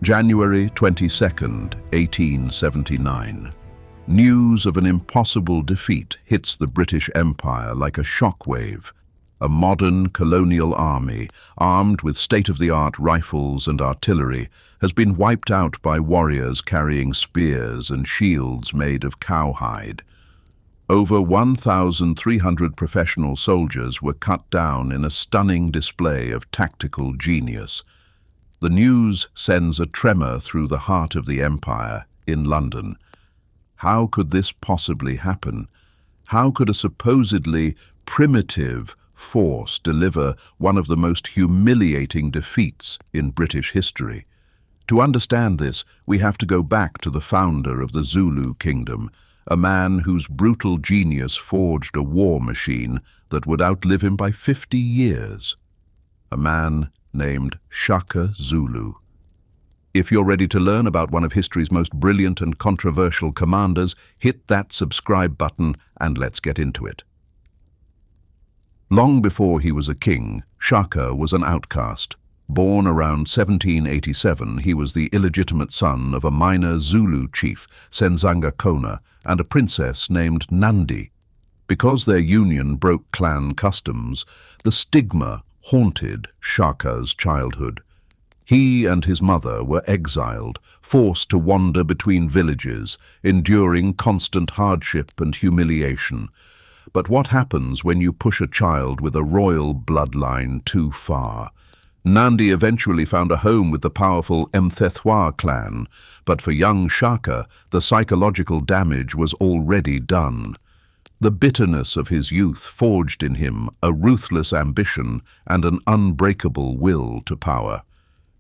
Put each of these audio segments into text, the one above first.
January 22nd, 1879. News of an impossible defeat hits the British Empire like a shockwave. A modern colonial army, armed with state-of-the-art rifles and artillery, has been wiped out by warriors carrying spears and shields made of cowhide. Over 1,300 professional soldiers were cut down in a stunning display of tactical genius. The news sends a tremor through the heart of the empire in London. How could this possibly happen? How could a supposedly primitive force deliver one of the most humiliating defeats in British history? To understand this, we have to go back to the founder of the Zulu kingdom, a man whose brutal genius forged a war machine that would outlive him by 50 years. A man named Shaka Zulu. If you're ready to learn about one of history's most brilliant and controversial commanders, hit that subscribe button and let's get into it. Long before he was a king, Shaka was an outcast. Born around 1787, he was the illegitimate son of a minor Zulu chief, Senzanga Kona, and a princess named Nandi. Because their union broke clan customs, the stigma haunted Shaka's childhood. He and his mother were exiled, forced to wander between villages, enduring constant hardship and humiliation. But what happens when you push a child with a royal bloodline too far? Nandi eventually found a home with the powerful Mthethwa clan, but for young Shaka, the psychological damage was already done. The bitterness of his youth forged in him a ruthless ambition and an unbreakable will to power.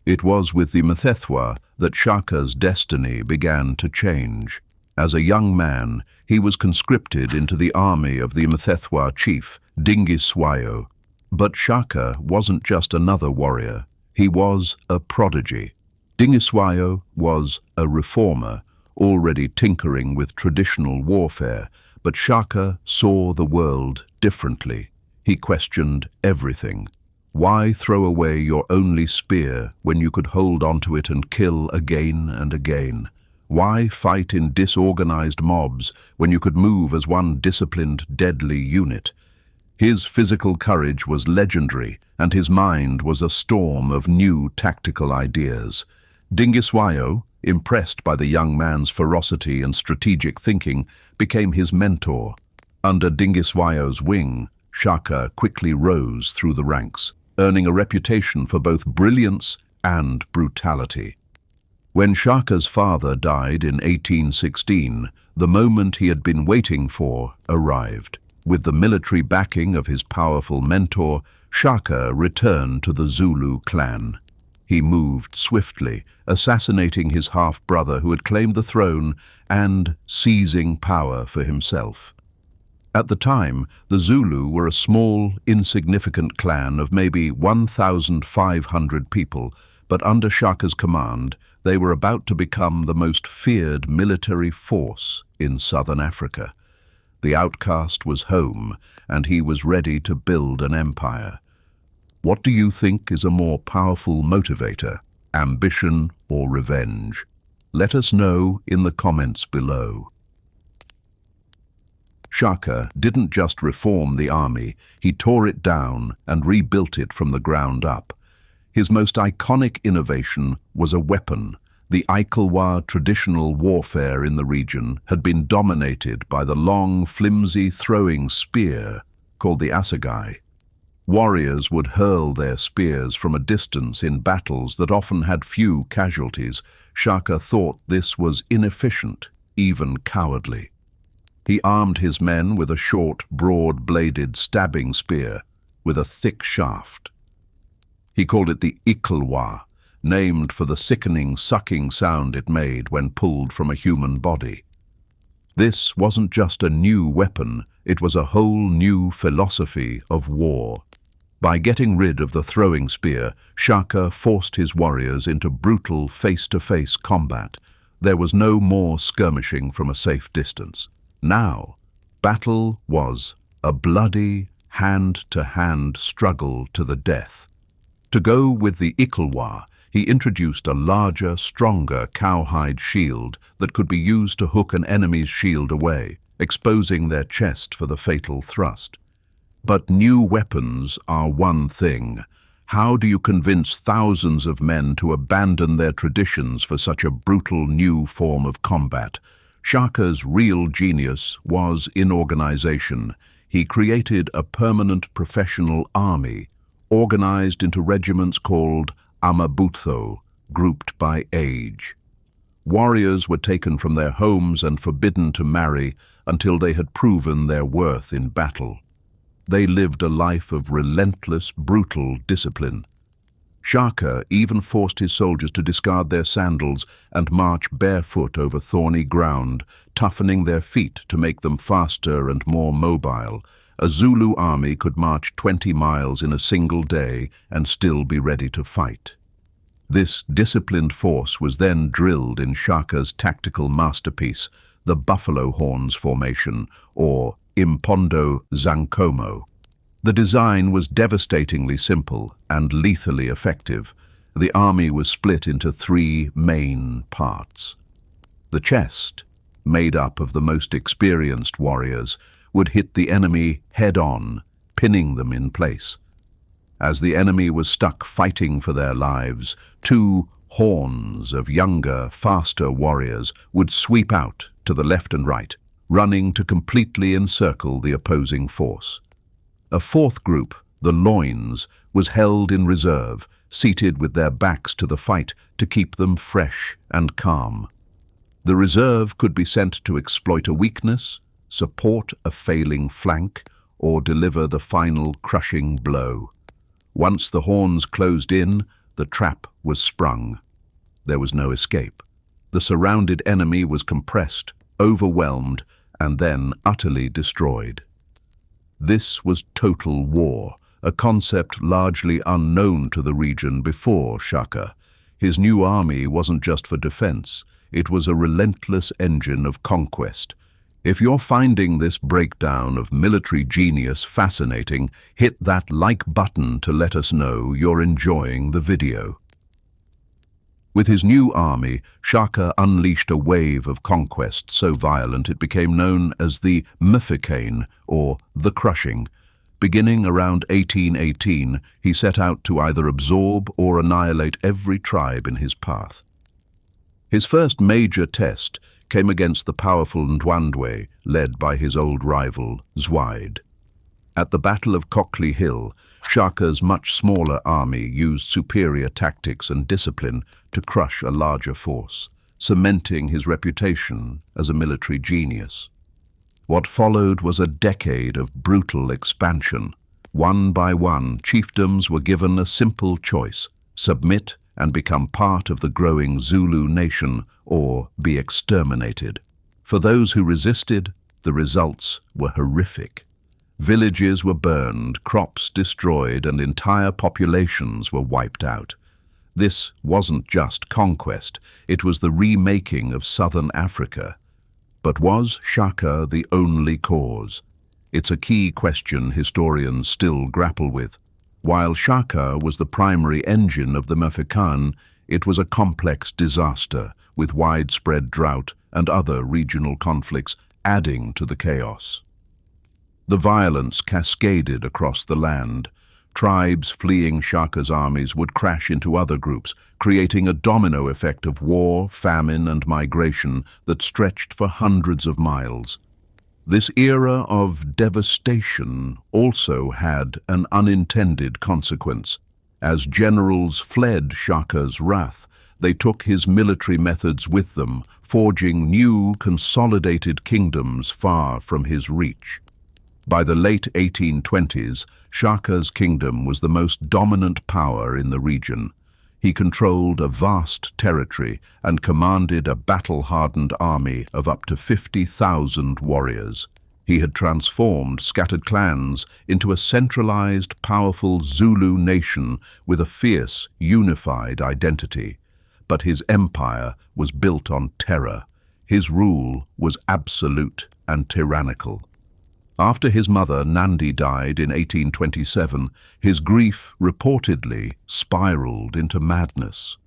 It was with the Mthethwa that Shaka's destiny began to change. As a young man, he was conscripted into the army of the Mthethwa chief, Dingiswayo. But Shaka wasn't just another warrior, he was a prodigy. Dingiswayo was a reformer, already tinkering with traditional warfare, but Shaka saw the world differently. He questioned everything. Why throw away your only spear when you could hold onto it and kill again and again? Why fight in disorganized mobs when you could move as one disciplined, deadly unit? His physical courage was legendary, and his mind was a storm of new tactical ideas. Dingiswayo, impressed by the young man's ferocity and strategic thinking, became his mentor. Under Dingiswayo's wing, Shaka quickly rose through the ranks, earning a reputation for both brilliance and brutality. When Shaka's father died in 1816, the moment he had been waiting for arrived. With the military backing of his powerful mentor, Shaka returned to the Zulu clan. He moved swiftly, assassinating his half-brother who had claimed the throne and seizing power for himself. At the time, the Zulu were a small, insignificant clan of maybe 1,500 people, but under Shaka's command, they were about to become the most feared military force in southern Africa. The outcast was home, and he was ready to build an empire. What do you think is a more powerful motivator, ambition or revenge? Let us know in the comments below. Shaka didn't just reform the army, he tore it down and rebuilt it from the ground up. His most iconic innovation was a weapon. The iklwa traditional warfare in the region had been dominated by the long, flimsy throwing spear called the assegai. Warriors would hurl their spears from a distance in battles that often had few casualties. Shaka thought this was inefficient, even cowardly. He armed his men with a short, broad-bladed stabbing spear with a thick shaft. He called it the iklwa, named for the sickening, sucking sound it made when pulled from a human body. This wasn't just a new weapon, it was a whole new philosophy of war. By getting rid of the throwing spear, Shaka forced his warriors into brutal face-to-face combat. There was no more skirmishing from a safe distance. Now, battle was a bloody, hand-to-hand struggle to the death. To go with the iklwa, he introduced a larger, stronger cowhide shield that could be used to hook an enemy's shield away, exposing their chest for the fatal thrust. But new weapons are one thing. How do you convince thousands of men to abandon their traditions for such a brutal new form of combat? Shaka's real genius was in organization. He created a permanent professional army, organized into regiments called amabutho, grouped by age. Warriors were taken from their homes and forbidden to marry until they had proven their worth in battle. They lived a life of relentless, brutal discipline. Shaka even forced his soldiers to discard their sandals and march barefoot over thorny ground, toughening their feet to make them faster and more mobile. A Zulu army could march 20 miles in a single day and still be ready to fight. This disciplined force was then drilled in Shaka's tactical masterpiece, the buffalo horns formation, or impondo zankomo. The design was devastatingly simple and lethally effective. The army was split into 3 main parts. The chest, made up of the most experienced warriors, would hit the enemy head-on, pinning them in place. As the enemy was stuck fighting for their lives, 2 horns of younger, faster warriors would sweep out to the left and right, running to completely encircle the opposing force. A 4th group, the loins, was held in reserve, seated with their backs to the fight to keep them fresh and calm. The reserve could be sent to exploit a weakness, support a failing flank, or deliver the final crushing blow. Once the horns closed in, the trap was sprung. There was no escape. The surrounded enemy was compressed, overwhelmed, and then utterly destroyed. This was total war, a concept largely unknown to the region before Shaka. His new army wasn't just for defense, it was a relentless engine of conquest. If you're finding this breakdown of military genius fascinating, hit that like button to let us know you're enjoying the video. With his new army, Shaka unleashed a wave of conquest so violent it became known as the Mfecane, or the Crushing. Beginning around 1818, he set out to either absorb or annihilate every tribe in his path. His first major test came against the powerful Ndwandwe, led by his old rival, Zwide. At the Battle of Cockley Hill, Shaka's much smaller army used superior tactics and discipline to crush a larger force, cementing his reputation as a military genius. What followed was a decade of brutal expansion. One by one, chiefdoms were given a simple choice: submit and become part of the growing Zulu nation, or be exterminated. For those who resisted, the results were horrific. Villages were burned, crops destroyed, and entire populations were wiped out. This wasn't just conquest, it was the remaking of southern Africa. But was Shaka the only cause? It's a key question historians still grapple with. While Shaka was the primary engine of the Mfecane, it was a complex disaster, with widespread drought and other regional conflicts adding to the chaos. The violence cascaded across the land. Tribes fleeing Shaka's armies would crash into other groups, creating a domino effect of war, famine, and migration that stretched for hundreds of miles. This era of devastation also had an unintended consequence. As generals fled Shaka's wrath, they took his military methods with them, forging new, consolidated kingdoms far from his reach. By the late 1820s, Shaka's kingdom was the most dominant power in the region. He controlled a vast territory and commanded a battle-hardened army of up to 50,000 warriors. He had transformed scattered clans into a centralized, powerful Zulu nation with a fierce, unified identity. But his empire was built on terror. His rule was absolute and tyrannical. After his mother Nandi died in 1827, his grief reportedly spiraled into madness.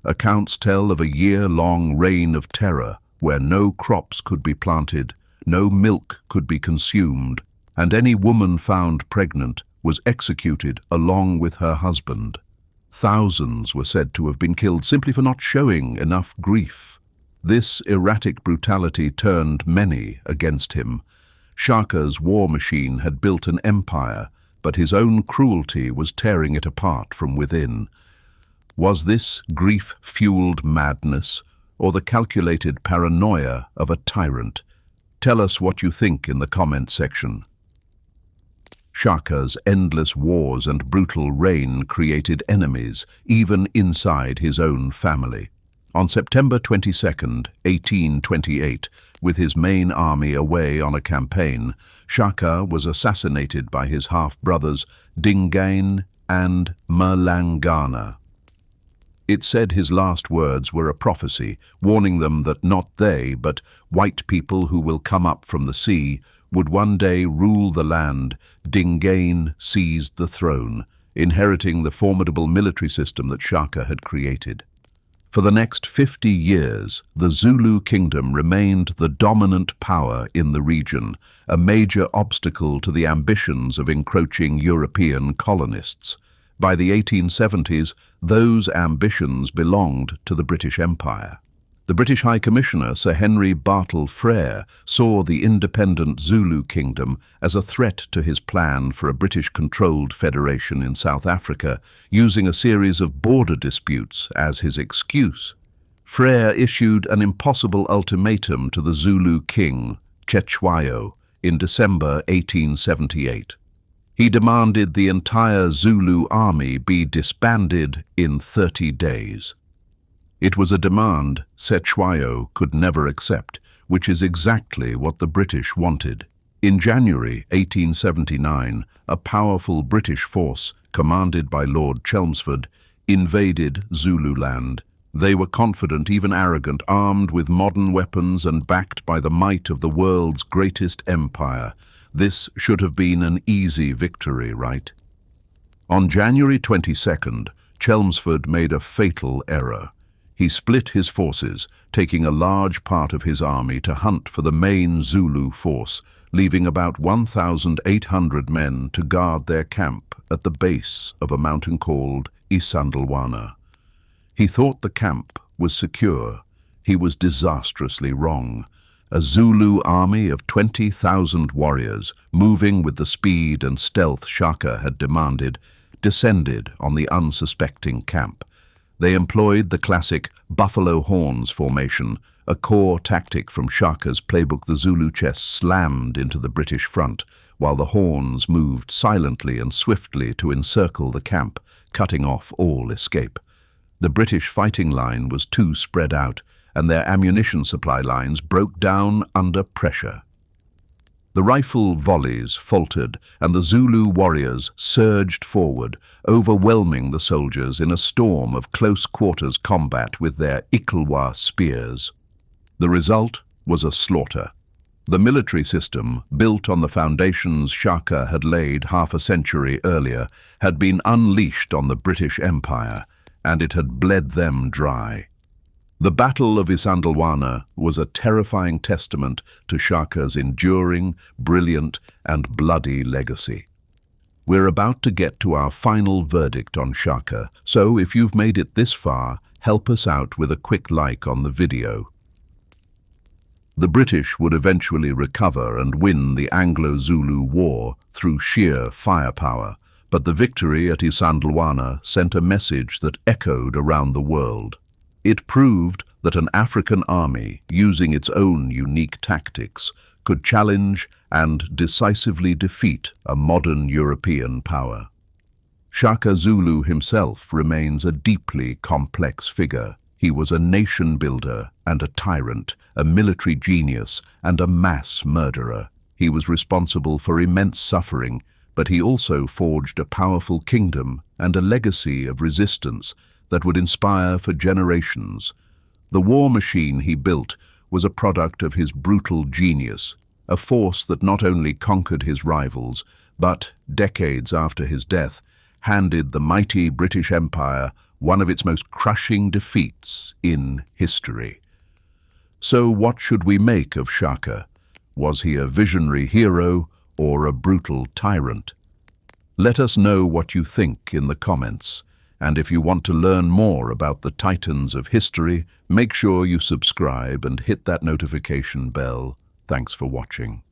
Accounts tell of a year-long reign of terror where no crops could be planted, no milk could be consumed, and any woman found pregnant was executed along with her husband. Thousands were said to have been killed simply for not showing enough grief. This erratic brutality turned many against him. Shaka's war machine had built an empire, but his own cruelty was tearing it apart from within. Was this grief-fueled madness, or the calculated paranoia of a tyrant? Tell us what you think in the comment section. Shaka's endless wars and brutal reign created enemies, even inside his own family. On September 22, 1828, with his main army away on a campaign, Shaka was assassinated by his half-brothers Dingaan and Mlangana. It said his last words were a prophecy, warning them that not they, but white people who will come up from the sea, would one day rule the land. Dingaan seized the throne, inheriting the formidable military system that Shaka had created. For the next 50 years, the Zulu kingdom remained the dominant power in the region, a major obstacle to the ambitions of encroaching European colonists. By the 1870s, those ambitions belonged to the British Empire. The British High Commissioner, Sir Henry Bartle Frere, saw the independent Zulu kingdom as a threat to his plan for a British-controlled federation in South Africa, using a series of border disputes as his excuse. Frere issued an impossible ultimatum to the Zulu king, Cetshwayo, in December 1878. He demanded the entire Zulu army be disbanded in 30 days. It was a demand Cetshwayo could never accept, which is exactly what the British wanted. In January 1879, a powerful British force, commanded by Lord Chelmsford, invaded Zululand. They were confident, even arrogant, armed with modern weapons and backed by the might of the world's greatest empire. This should have been an easy victory, right? On January 22nd, Chelmsford made a fatal error. He split his forces, taking a large part of his army to hunt for the main Zulu force, leaving about 1,800 men to guard their camp at the base of a mountain called Isandlwana. He thought the camp was secure. He was disastrously wrong. A Zulu army of 20,000 warriors, moving with the speed and stealth Shaka had demanded, descended on the unsuspecting camp. They employed the classic buffalo horns formation, a core tactic from Shaka's playbook. The Zulu chest slammed into the British front, while the horns moved silently and swiftly to encircle the camp, cutting off all escape. The British fighting line was too spread out, and their ammunition supply lines broke down under pressure. The rifle volleys faltered, and the Zulu warriors surged forward, overwhelming the soldiers in a storm of close-quarters combat with their iklwa spears. The result was a slaughter. The military system, built on the foundations Shaka had laid half a century earlier, had been unleashed on the British Empire, and it had bled them dry. The Battle of Isandlwana was a terrifying testament to Shaka's enduring, brilliant, and bloody legacy. We're about to get to our final verdict on Shaka, so if you've made it this far, help us out with a quick like on the video. The British would eventually recover and win the Anglo-Zulu War through sheer firepower, but the victory at Isandlwana sent a message that echoed around the world. It proved that an African army, using its own unique tactics, could challenge and decisively defeat a modern European power. Shaka Zulu himself remains a deeply complex figure. He was a nation builder and a tyrant, a military genius and a mass murderer. He was responsible for immense suffering, but he also forged a powerful kingdom and a legacy of resistance that would inspire for generations. The war machine he built was a product of his brutal genius, a force that not only conquered his rivals, but, decades after his death, handed the mighty British Empire one of its most crushing defeats in history. So what should we make of Shaka? Was he a visionary hero or a brutal tyrant? Let us know what you think in the comments. And if you want to learn more about the titans of history, make sure you subscribe and hit that notification bell. Thanks for watching.